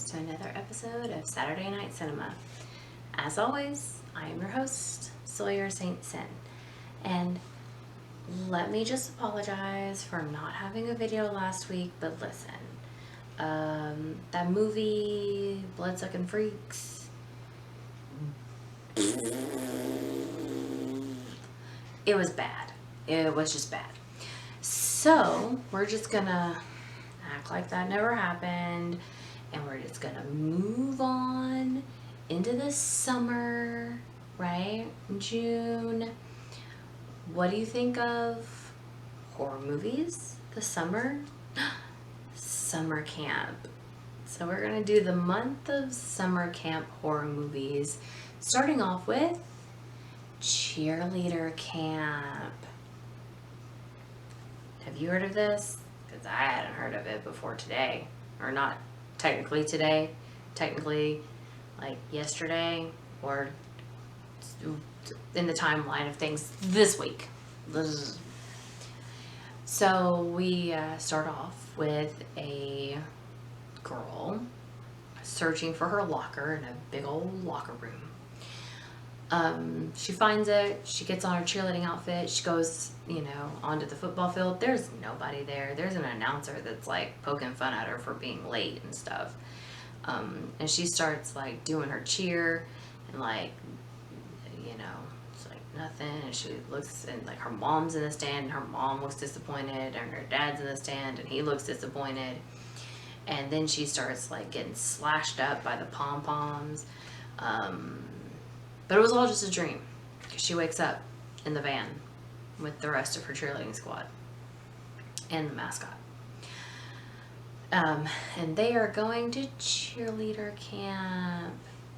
to another episode of Saturday Night Cinema. As always, I am your host, Sawyer St. Sin. And let me just apologize for not having a video last week, but listen. That movie, Bloodsucking Freaks, it was bad. It was just bad. So, we're just gonna act like that never happened, and we're just gonna move on into the summer, right? June. What do you think of horror movies this summer? Summer camp. So we're gonna do the month of summer camp horror movies, starting off with Cheerleader Camp. Have you heard of this? Because I hadn't heard of it before today. Or not technically today, technically like yesterday, or in the timeline of things this week. So we start off with a girl searching for her locker in a big old locker room. She finds it, she gets on her cheerleading outfit, she goes, onto the football field. There's nobody there. There's an announcer that's like poking fun at her for being late and stuff. And she starts like doing her cheer and like, it's like nothing. And she looks, and like her mom's in the stand and her mom looks disappointed, and her dad's in the stand and he looks disappointed. And then she starts like getting slashed up by the pom-poms. But it was all just a dream, because she wakes up in the van with the rest of her cheerleading squad and the mascot. And they are going to cheerleader camp.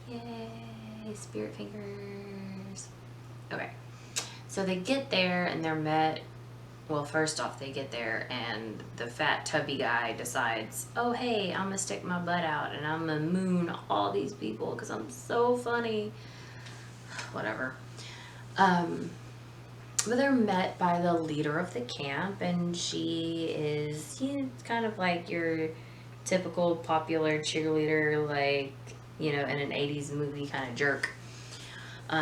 Yay, spirit fingers. Okay, so they get there and they're met. Well, first off, they get there and the fat tubby guy decides, oh hey, I'm gonna stick my butt out and I'm gonna moon all these people because I'm so funny. Whatever. But they're met by the leader of the camp, and she is kind of like your typical popular cheerleader, like, in an 80s movie kind of jerk.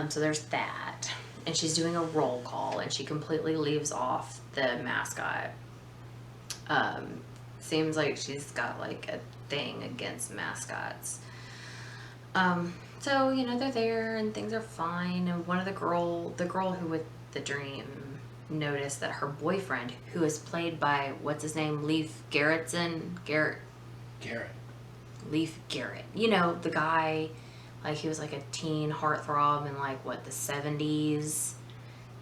So there's that. And she's doing a roll call, and she completely leaves off the mascot. Seems like she's got like a thing against mascots. So, they're there and things are fine. And one of the girl who with the dream noticed that her boyfriend, who is played by, what's his name? Leif Garretson? Garrett. Leif Garrett. The guy, like he was like a teen heartthrob in like, the 70s?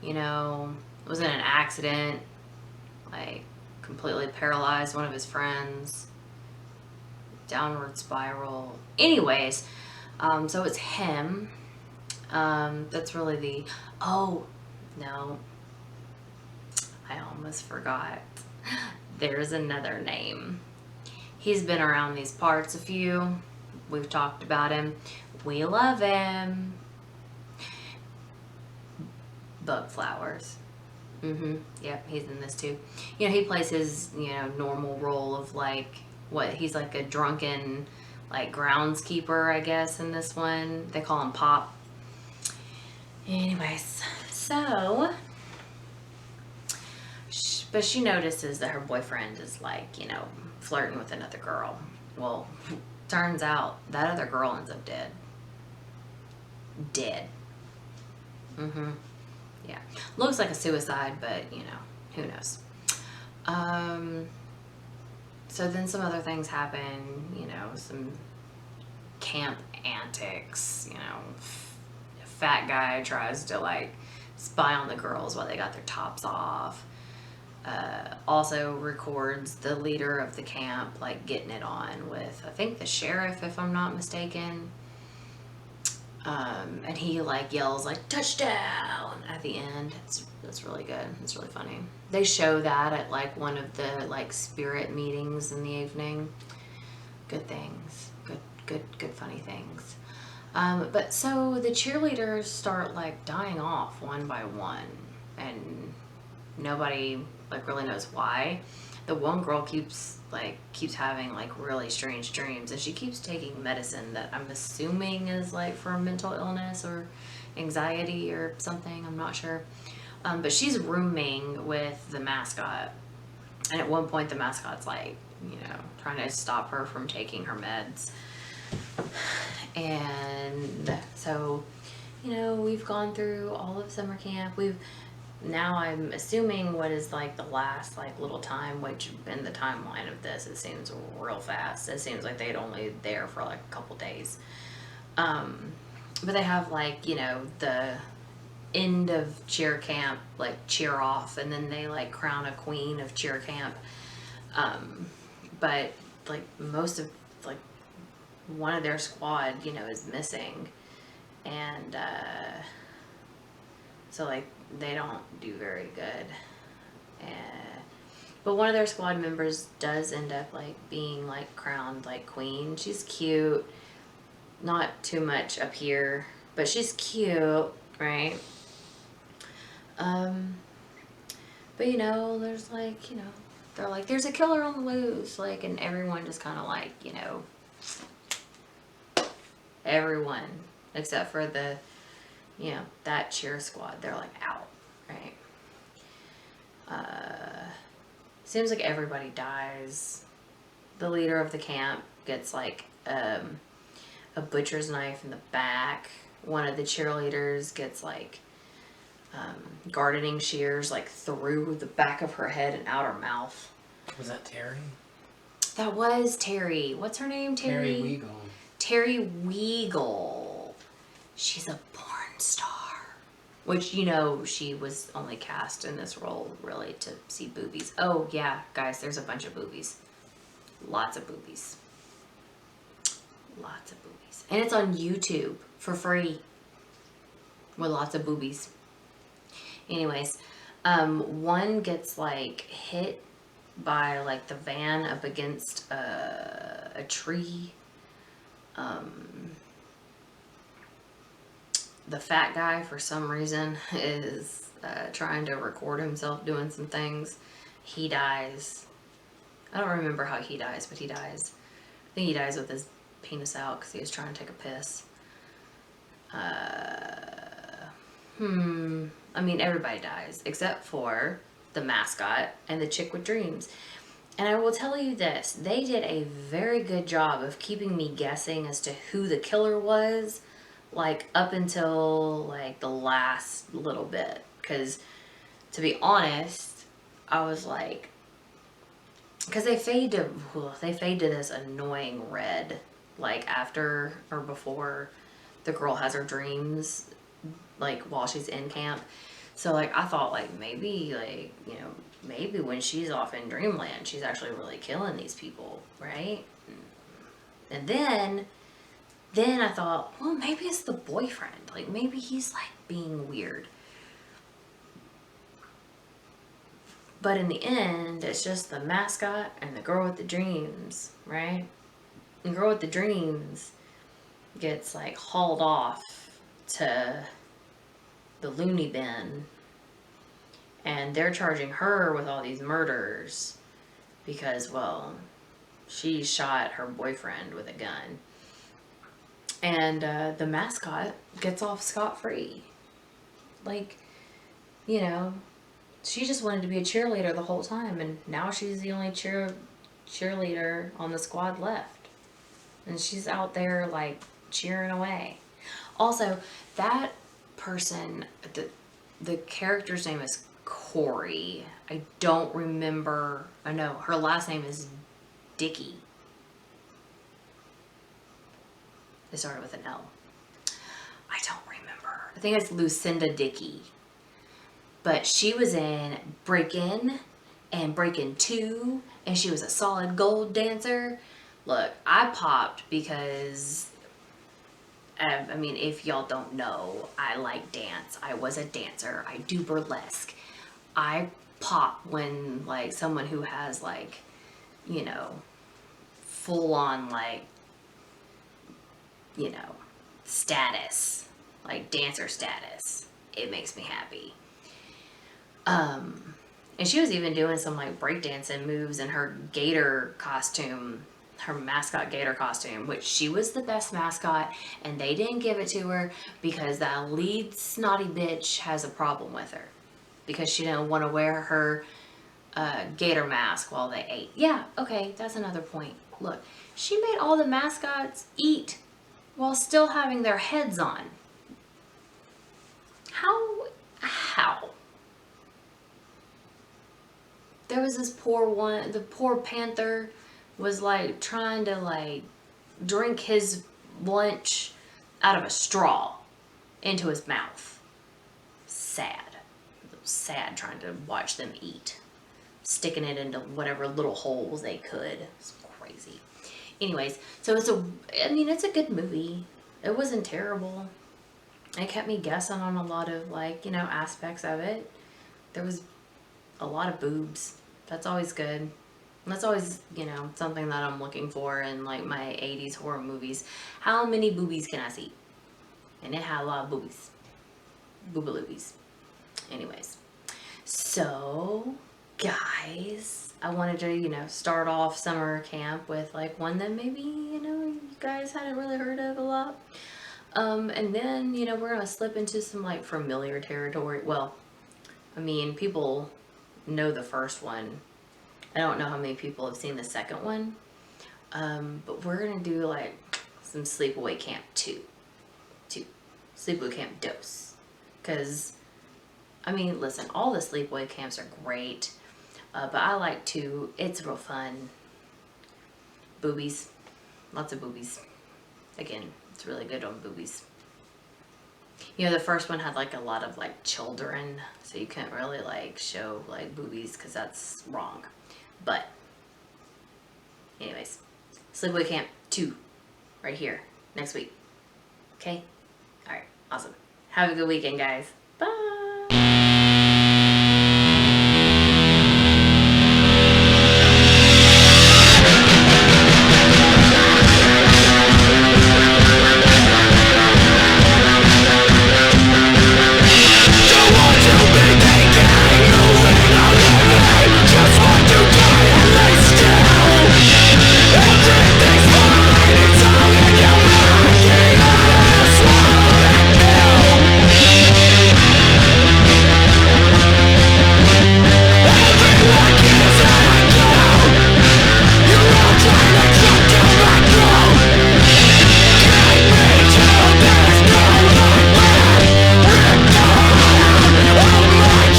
Was in an accident, like completely paralyzed one of his friends. Downward spiral. Anyways, so it's him. That's really oh, no. I almost forgot. There's another name. He's been around these parts a few. We've talked about him. We love him. Bug Flowers. Yep, he's in this too. He plays his, normal role of like, he's like a drunken, like groundskeeper, I guess, in this one. They call him Pop. Anyways, so, but she notices that her boyfriend is like, flirting with another girl. Well, turns out that other girl ends up dead. Yeah. Looks like a suicide, but, who knows. So then some other things happen, some camp antics, a fat guy tries to like spy on the girls while they got their tops off. Also records the leader of the camp like getting it on with, I think, the sheriff, if I'm not mistaken. And he like yells like touchdown at the end. It's really good. It's really funny. They show that at like one of the like spirit meetings in the evening. Good things. Good funny things. But so the cheerleaders start like dying off one by one, and nobody like really knows why. the one girl keeps having like really strange dreams, and she keeps taking medicine that I'm assuming is like for mental illness or anxiety or something. I'm not sure. But she's rooming with the mascot, and at one point the mascot's like, trying to stop her from taking her meds. And so, we've gone through all of summer camp. Now I'm assuming what is like the last like little time, which in the timeline of this, it seems real fast. It seems like they'd only there for like a couple days. But they have like, the end of cheer camp, like cheer off, and then they like crown a queen of cheer camp. But like most of like one of their squad, is missing. And so like they don't do very good. But one of their squad members does end up like being like crowned like queen. She's cute, not too much up here, but she's cute, right? But there's like, they're like, there's a killer on the loose, like, and everyone just kind of like, everyone except for the, that cheer squad, they're like out, right? Seems like everybody dies. The leader of the camp gets like a butcher's knife in the back. One of the cheerleaders gets like gardening shears like through the back of her head and out her mouth. Was that Terry? That was Terry. What's her name? Terry Weigel. Terry Weigel. She's a porn star. Which, she was only cast in this role really to see boobies. Oh yeah, guys, there's a bunch of boobies. Lots of boobies. Lots of boobies. And it's on YouTube for free. With lots of boobies. Anyways, one gets like hit by like the van up against a tree. The fat guy, for some reason, is trying to record himself doing some things. He dies. I don't remember how he dies, but he dies. I think he dies with his penis out because he was trying to take a piss. I mean, everybody dies except for the mascot and the chick with dreams. And I will tell you this, they did a very good job of keeping me guessing as to who the killer was, like up until like the last little bit. Because to be honest, I was like, because they fade to this annoying red, like after or before the girl has her dreams, like while she's in camp. So like I thought like maybe like, maybe when she's off in dreamland, she's actually really killing these people, right? And then I thought, well, maybe it's the boyfriend. Like maybe he's like being weird. But in the end, it's just the mascot and the girl with the dreams, right? The girl with the dreams gets like hauled off to the loony bin, and they're charging her with all these murders because, well, she shot her boyfriend with a gun. And the mascot gets off scot-free. Like, she just wanted to be a cheerleader the whole time, and now she's the only cheerleader on the squad left. And she's out there, like, cheering away. Also, that person, the character's name is Corey. I don't remember. I know her last name is Dickey. They started with an L. I don't remember. I think it's Lucinda Dickey. But she was in Breakin' and Breakin' 2, and she was a solid gold dancer. Look, I popped because, I mean, if y'all don't know, I like dance. I was a dancer. I do burlesque. I pop when, like, someone who has, like, full on, like, status, like dancer status. It makes me happy. And she was even doing some like breakdancing moves in her gator costume, her mascot gator costume, which she was the best mascot, and they didn't give it to her because that lead snotty bitch has a problem with her because she didn't want to wear her gator mask while they ate. Yeah, okay, that's another point. Look, she made all the mascots eat while still having their heads on. How? There was this poor one, the poor panther was like trying to like drink his lunch out of a straw into his mouth. Sad. Sad trying to watch them eat. Sticking it into whatever little holes they could. It's crazy. Anyways, so it's a good movie. It wasn't terrible. It kept me guessing on a lot of like, aspects of it. There was a lot of boobs. That's always good. And that's always, something that I'm looking for in like my 80s horror movies. How many boobies can I see? And it had a lot of boobies. Boobaloobies. Anyways. So, guys, I wanted to, start off summer camp with like one that maybe, you guys hadn't really heard of a lot. And then, we're going to slip into some like familiar territory. Well, I mean, people know the first one. I don't know how many people have seen the second one. But we're going to do like some Sleepaway Camp 2. Sleepaway Camp Dose. Because, I mean, listen, all the Sleepaway Camps are great. But I like to, it's real fun. Boobies. Lots of boobies. Again, it's really good on boobies. The first one had like a lot of like children, so you couldn't really like show like boobies because that's wrong. But anyways, Sleepaway Camp 2 right here next week. Okay? Alright, awesome. Have a good weekend, guys.